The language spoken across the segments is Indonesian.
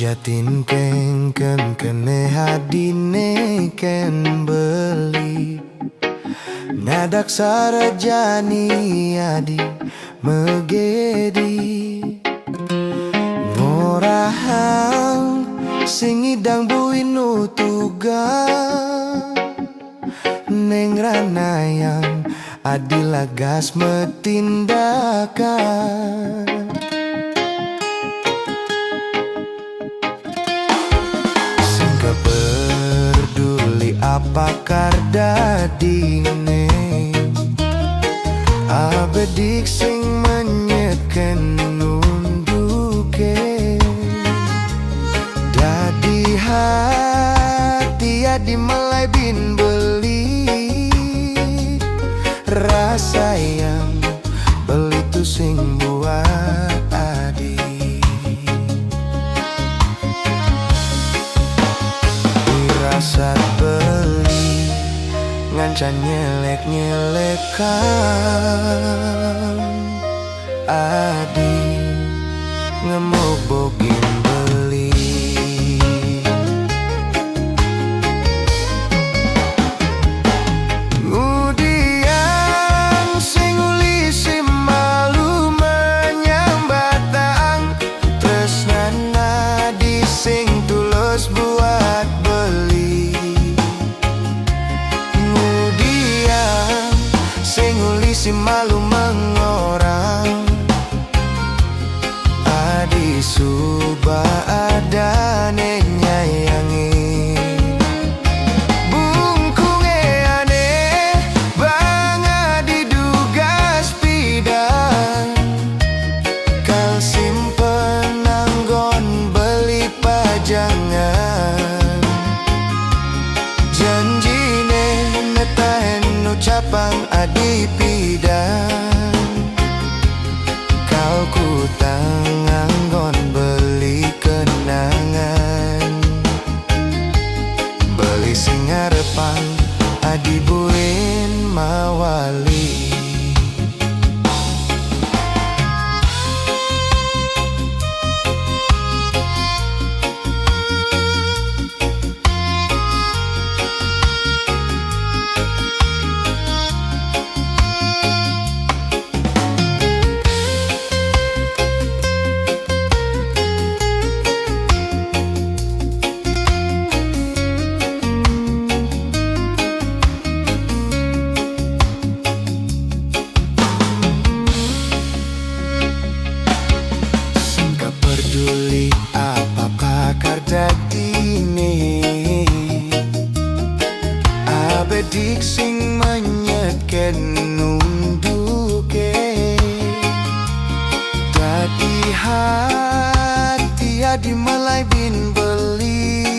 Jatin kengken kene hadine ken beli nadak sarajani adi megedi ngorahang sing idang buinu tugang neng ranayang adi lagas metindakan peduli apa kardadine abedik sing menyeken nunduke dadi hati adi melai bin beli rasa yang beli tu sing buat adi saat beli ngancan nyelek-nyelekan adi ngemobogin beli ngudian sing uli si malu menyambatang tresnana di sing tulus buat beli si malu mengorang adi suba adane nyayangi bungkunge aneh bangga diduga spidan kal simpen anggon beli pajangan janjine netahen ucapang adi pidan kau ku tanganggon beli kenangan beli singarepang adi buin mawali peduli apa kardadine abedik sing menyeken nunduke dadi hati adi melai bin beli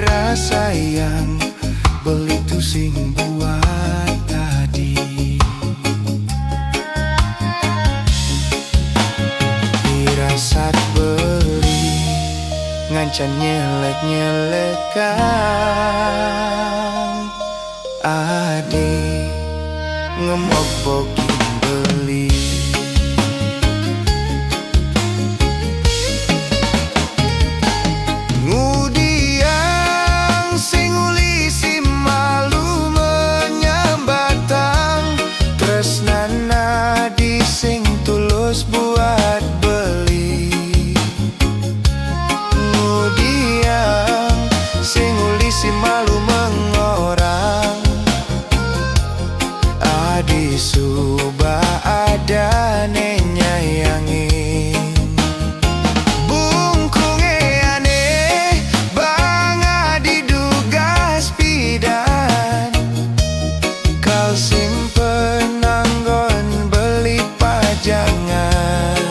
rasa yang beli tu sing buat tadi saat beli ngancan nyelek-nyelekan adi ngemobogin beli ngudiang sing uli si malu menyambatang tresnana di sing tulus buat beli si malu mengorang adi suba adane nyayangin bungkunge aneh bangga diduga spidan kau simpen anggon beli pajangan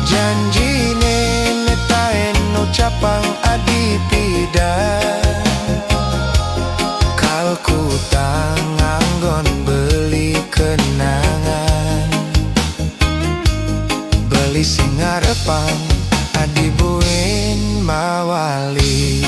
janjine netahen ucapang adi pidan kalku tanganggon beli kenangan beli singarepang adi buin mawali